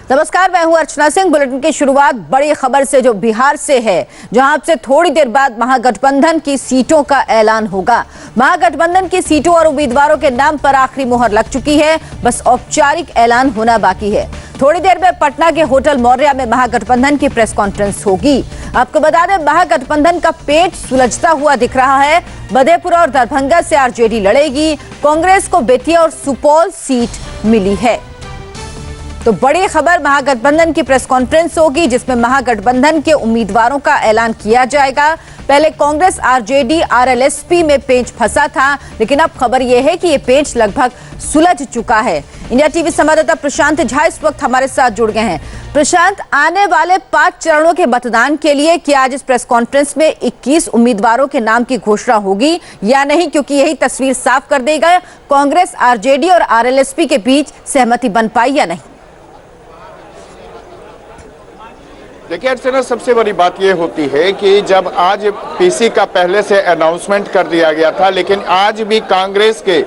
नमस्कार, मैं हूं अर्चना सिंह। बुलेटिन की शुरुआत बड़ी खबर से जो बिहार से है, जहां से थोड़ी देर बाद महागठबंधन की सीटों का ऐलान होगा। महागठबंधन की सीटों और उम्मीदवारों के नाम पर आखिरी मुहर लग चुकी है, बस औपचारिक ऐलान होना बाकी है। थोड़ी देर में पटना के होटल मौर्या में महागठबंधन की प्रेस कॉन्फ्रेंस होगी। आपको बता दें, महागठबंधन का पेच सुलझता हुआ दिख रहा है। मधेपुरा और दरभंगा से आरजेडी लड़ेगी। कांग्रेस को बेतिया और सुपौल सीट मिली है। तो बड़ी खबर, महागठबंधन की प्रेस कॉन्फ्रेंस होगी जिसमें महागठबंधन के उम्मीदवारों का ऐलान किया जाएगा। पहले कांग्रेस आरजेडी आरएलएसपी में पेच फंसा था, लेकिन अब खबर यह है कि यह पेच लगभग सुलझ चुका है। इंडिया टीवी संवाददाता प्रशांत झा इस वक्त हमारे साथ जुड़ गए हैं। प्रशांत, आने वाले 5 चरणों के मतदान के लिए क्या आज इस प्रेस कॉन्फ्रेंस में 21 उम्मीदवारों के नाम की घोषणा होगी या नहीं, क्योंकि यही तस्वीर साफ कर देगा कांग्रेस आरजेडी और आरएलएसपी के बीच सहमति बन पाई या नहीं? देखिए अर्चना, सबसे बड़ी बात यह होती है कि जब आज पीसी का पहले से अनाउंसमेंट कर दिया गया था, लेकिन आज भी कांग्रेस के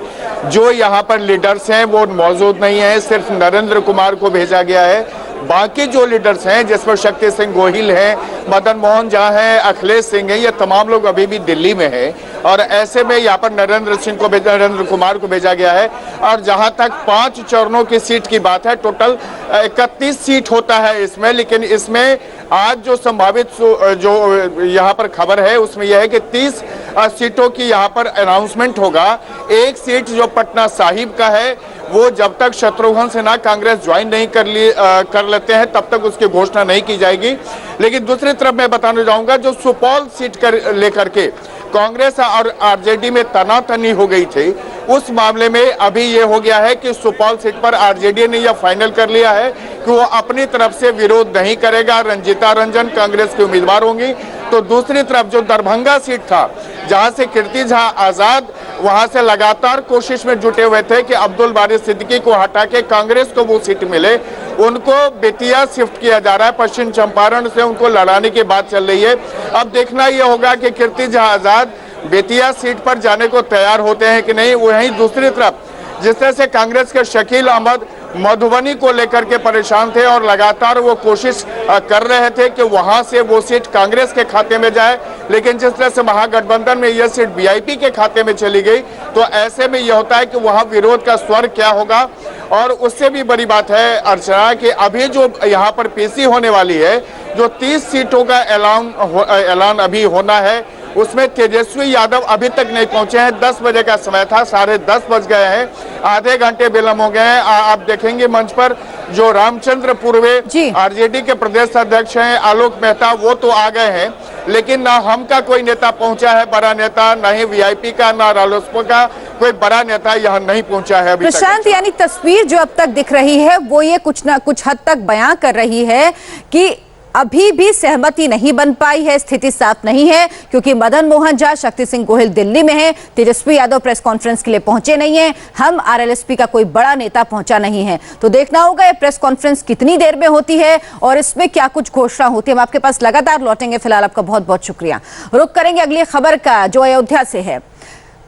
जो यहाँ पर लीडर्स हैं वो मौजूद नहीं है। सिर्फ नरेंद्र कुमार को भेजा गया है। बाकी जो लीडर्स हैं, जिसमें शक्ति सिंह गोहिल हैं, मदन मोहन झा हैं, अखिलेश सिंह हैं, ये तमाम लोग अभी भी दिल्ली में हैं। और ऐसे में यहाँ पर नरेंद्र कुमार को भेजा गया है। और जहाँ तक 5 चरणों की सीट की बात है, टोटल 31 सीट होता है इसमें, लेकिन इसमें आज जो संभावित जो यहाँ पर खबर है उसमें यह है कि 30 सीटों की यहाँ पर अनाउंसमेंट होगा। एक सीट जो पटना साहिब का है, वो जब तक शत्रुघ्न सिन्हा कांग्रेस ज्वाइन नहीं कर लेते हैं तब तक उसकी घोषणा नहीं की जाएगी। लेकिन दूसरी तरफ मैं बताना चाहूंगा, जो सुपौल सीट लेकर के कांग्रेस और आरजेडी में तनातनी हो गई थी, उस मामले में अभी ये हो गया है कि सुपौल सीट पर आरजेडी ने यह फाइनल कर लिया है कि वो अपनी तरफ से विरोध नहीं करेगा। रंजीता रंजन कांग्रेस के उम्मीदवार होंगी। तो दूसरी तरफ जो दरभंगा सीट था, जहां से कीर्ति झा आजाद वहां से लगातार कोशिश में जुटे हुए थे कि अब्दुल बारी सिद्दीकी को हटा के कांग्रेस को वो सीट मिले, उनको बेतिया शिफ्ट किया जा रहा है। पश्चिम चंपारण से उनको लड़ाने की बात चल रही है। अब देखना यह होगा कि कीर्ति झा आजाद बेतिया सीट पर जाने को तैयार होते हैं कि नहीं। वहीं दूसरी तरफ जिस तरह से कांग्रेस के शकील अहमद मधुबनी को लेकर के परेशान थे और लगातार वो कोशिश कर रहे थे कि वहां से वो सीट कांग्रेस के खाते में जाए, लेकिन जिस तरह से महागठबंधन में यह सीट वीआईपी के खाते में चली गई, तो ऐसे में यह होता है कि वहां विरोध का स्वर क्या होगा। और उससे भी बड़ी बात है अर्चना कि अभी जो यहाँ पर पीसी होने वाली है, जो 30 सीटों का ऐलान अभी होना है, उसमें तेजस्वी यादव अभी तक नहीं पहुंचे हैं। 10 बजे का समय था, 10:30 बज गए हैं, आधे घंटे विलंब हो गए हैं। आप देखेंगे मंच पर जो रामचंद्र पूर्वे आरजेडी के प्रदेश अध्यक्ष हैं, आलोक मेहता, वो तो आ गए हैं, लेकिन ना हम का कोई नेता पहुंचा है, बड़ा नेता, ना ही वीआईपी का, ना रालोसपा का कोई बड़ा नेता यहाँ नहीं पहुंचा है अभी तक। प्रशांत, यानी तस्वीर जो अब तक दिख रही है वो ये कुछ ना कुछ हद तक बयां कर रही है कि अभी भी सहमति नहीं बन पाई है, स्थिति साफ नहीं है, क्योंकि मदन मोहन झा, शक्ति सिंह गोहिल दिल्ली में है, तेजस्वी यादव प्रेस कॉन्फ्रेंस के लिए पहुंचे नहीं है, हम आरएलएसपी का कोई बड़ा नेता पहुंचा नहीं है। तो देखना होगा ये प्रेस कॉन्फ्रेंस कितनी देर में होती है और इसमें क्या कुछ घोषणा होती है। हम आपके पास लगातार लौटेंगे। फिलहाल आपका बहुत बहुत शुक्रिया। रुक करेंगे अगली खबर का, जो अयोध्या से है।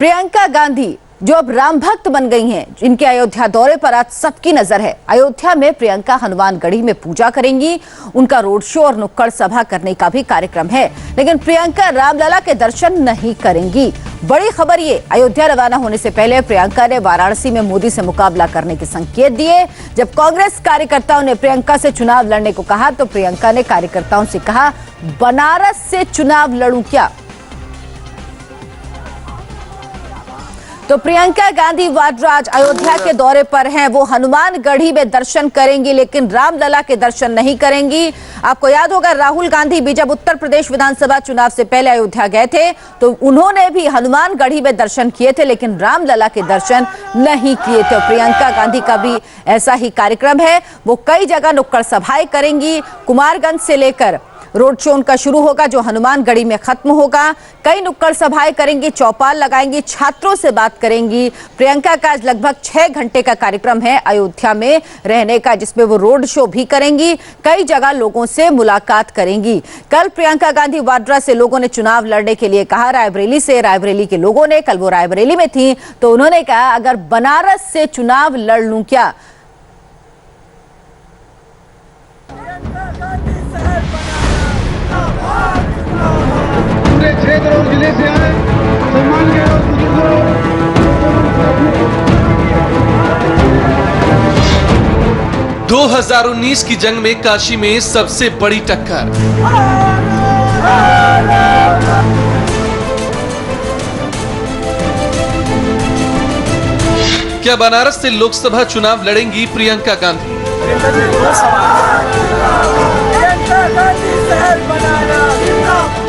प्रियंका गांधी जो अब राम भक्त बन गई हैं, जिनके अयोध्या दौरे पर आज सबकी नजर है। अयोध्या में प्रियंका हनुमानगढ़ी में पूजा करेंगी। उनका रोड शो और नुक्कड़ सभा करने का भी कार्यक्रम है, लेकिन प्रियंका रामलला के दर्शन नहीं करेंगी। बड़ी खबर ये, अयोध्या रवाना होने से पहले प्रियंका ने वाराणसी में मोदी से मुकाबला करने के संकेत दिए। जब कांग्रेस कार्यकर्ताओं ने प्रियंका से चुनाव लड़ने को कहा, तो प्रियंका ने कार्यकर्ताओं से कहा, बनारस से चुनाव लड़ूं क्या। तो प्रियंका गांधी वाड्रा आज अयोध्या के दौरे पर हैं। वो हनुमानगढ़ी में दर्शन करेंगी, लेकिन रामलला के दर्शन नहीं करेंगी। आपको याद होगा, राहुल गांधी भी जब उत्तर प्रदेश विधानसभा चुनाव से पहले अयोध्या गए थे, तो उन्होंने भी हनुमानगढ़ी में दर्शन किए थे, लेकिन रामलला के दर्शन नहीं किए थे। प्रियंका गांधी का भी ऐसा ही कार्यक्रम है। वो कई जगह नुक्कड़ सभाएं करेंगी। कुमारगंज से लेकर रोड शो उनका शुरू होगा, जो हनुमानगढ़ी में खत्म होगा। कई नुक्कड़ सभाएं करेंगी, चौपाल लगाएंगी, छात्रों से बात करेंगी। प्रियंका का आज लगभग 6 घंटे का कार्यक्रम है अयोध्या में रहने का, जिसमें वो रोड शो भी करेंगी। कई जगह लोगों से मुलाकात करेंगी। कल प्रियंका गांधी वाड्रा से लोगों ने चुनाव लड़ने के लिए कहा। रायबरेली के लोगों ने, कल वो रायबरेली में थी, तो उन्होंने कहा, अगर बनारस से चुनाव लड़ लूं क्या। पूरे 6 करोड़ जिले से आए सम्मान के और बुजुर्गों 2019 की जंग में काशी में सबसे बड़ी टक्कर। क्या बनारस से लोकसभा चुनाव लड़ेंगी प्रियंका गांधी?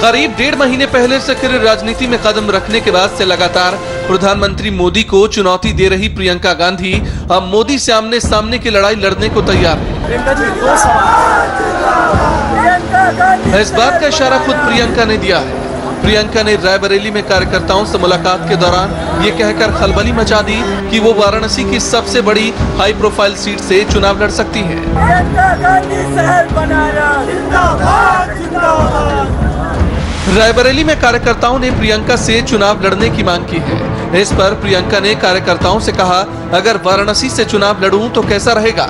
करीब 1.5 महीने पहले सक्रिय राजनीति में कदम रखने के बाद से लगातार प्रधानमंत्री मोदी को चुनौती दे रही प्रियंका गांधी अब मोदी से आमने सामने की लड़ाई लड़ने को तैयार है। इस बात का इशारा खुद प्रियंका ने दिया है। प्रियंका ने रायबरेली में कार्यकर्ताओं से मुलाकात के दौरान ये कहकर खलबली मचा दी कि वो वाराणसी की सबसे बड़ी हाई प्रोफाइल सीट से चुनाव लड़ सकती हैं। रायबरेली में कार्यकर्ताओं ने प्रियंका से चुनाव लड़ने की मांग की है। इस पर प्रियंका ने कार्यकर्ताओं से कहा, अगर वाराणसी से चुनाव लड़ूं तो कैसा रहेगा।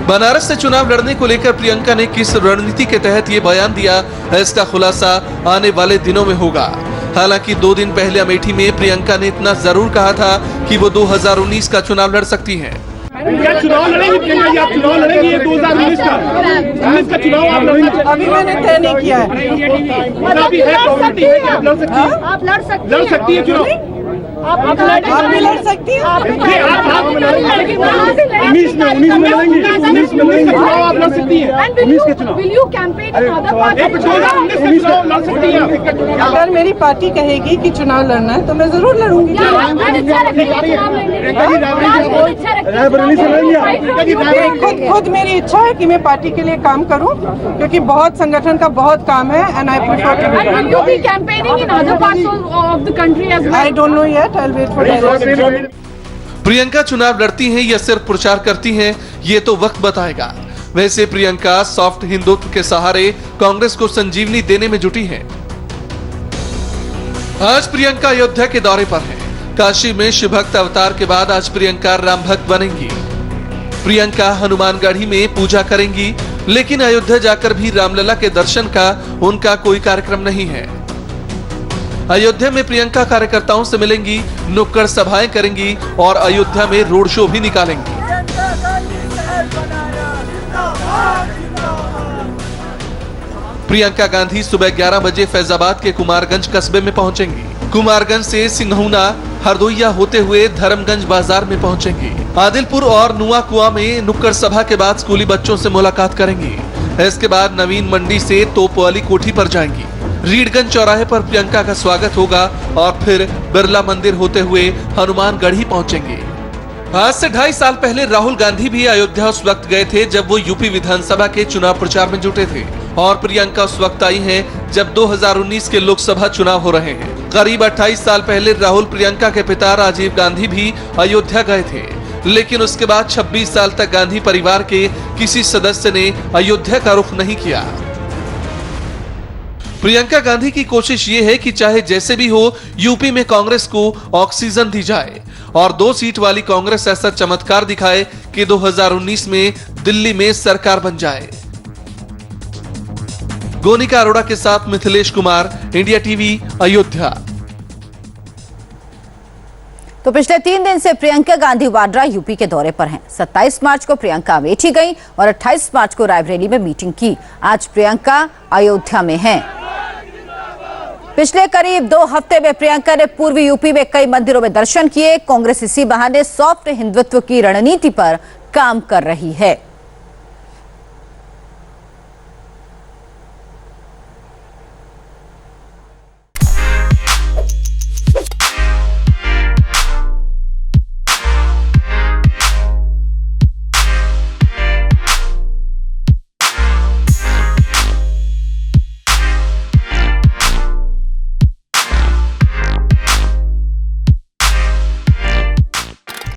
बनारस से चुनाव लड़ने को लेकर प्रियंका ने किस रणनीति के तहत ये बयान दिया, इसका खुलासा आने वाले दिनों में होगा। हालांकि 2 दिन पहले अमेठी में प्रियंका ने इतना जरूर कहा था कि वो 2019 का चुनाव लड़ सकती हैं। क्या चुनाव लड़ेंगी प्रियंका जी? आप चुनाव लड़ेंगी 2019 का चुनाव आप लड़ेंगी? अभी मैंने तय नहीं किया है। अभी है प्रॉपर्टी है कि आप लड़ सकती हैं? आप लड़ सकती है चुनाव? आप भी लड़ सकती हैं। आप 19 में लड़ेंगी? 19 में चुनाव आप लड़ सकती हैं? 19 के चुनाव Will you campaign in other parts of 2019 के चुनाव लड़ सकती हैं? अगर मेरी पार्टी कहेगी कि चुनाव लड़ना है तो मैं जरूर लड़ूंगी। रायबरेली से लड़ेंगी? खुद मेरी इच्छा है कि मैं पार्टी के लिए काम करूं, क्योंकि बहुत संगठन का बहुत काम है and I prefer to be campaigning in other parts of the country as well? I don't know yet, I will wait for direction. Priyanka चुनाव लड़ती हैं या सिर्फ प्रचार करती हैं, ये तो वक्त बताएगा। वैसे प्रियंका सॉफ्ट हिंदुत्व के सहारे कांग्रेस को संजीवनी देने में जुटी हैं। आज प्रियंका अयोध्या के दौरे पर हैं। काशी में शिव भक्त अवतार के बाद आज प्रियंका राम भक्त बनेंगी। प्रियंका हनुमानगढ़ी में पूजा करेंगी, लेकिन अयोध्या जाकर भी रामलला के दर्शन का उनका कोई कार्यक्रम नहीं है। अयोध्या में प्रियंका कार्यकर्ताओं से मिलेंगी, नुक्कड़ सभाएं करेंगी और अयोध्या में रोड शो भी निकालेंगी। प्रियंका गांधी सुबह 11 बजे फैजाबाद के कुमारगंज कस्बे में पहुंचेंगी। कुमारगंज से सिंघौना हरदोइया होते हुए धर्मगंज बाजार में पहुंचेंगी। आदिलपुर और नुआकुआ में नुक्कड़ सभा के बाद स्कूली बच्चों से मुलाकात करेंगी। इसके बाद नवीन मंडी से तोपवाली कोठी पर जाएंगी। रीडगंज चौराहे पर प्रियंका का स्वागत होगा और फिर बिरला मंदिर होते हुए हनुमानगढ़ी पहुंचेंगे। आज से 2.5 साल पहले राहुल गांधी भी अयोध्या उस वक्त गए थे जब वो यूपी विधानसभा के चुनाव प्रचार में जुटे थे, और प्रियंका उस वक्त आई हैं जब 2019 के लोकसभा चुनाव हो रहे हैं। करीब 28 साल पहले राहुल प्रियंका के पिता राजीव गांधी भी अयोध्या गए थे, लेकिन उसके बाद 26 साल तक गांधी परिवार के किसी सदस्य ने अयोध्या का रुख नहीं किया। प्रियंका गांधी की कोशिश ये है कि चाहे जैसे भी हो, यूपी में कांग्रेस को ऑक्सीजन दी जाए और 2 सीट वाली कांग्रेस ऐसा चमत्कार दिखाए कि 2019 में दिल्ली में सरकार बन जाए। गोनिका अरोड़ा के साथ मिथिलेश कुमार, इंडिया टीवी, अयोध्या। तो पिछले 3 दिन से प्रियंका गांधी वाड्रा यूपी के दौरे पर हैं। 27 मार्च को प्रियंका अमेठी गई और 28 मार्च को रायबरेली में मीटिंग की। आज प्रियंका अयोध्या में हैं। पिछले करीब 2 हफ्ते में प्रियंका ने पूर्वी यूपी में कई मंदिरों में दर्शन किए। कांग्रेस इसी बहाने सॉफ्ट हिंदुत्व की रणनीति पर काम कर रही है।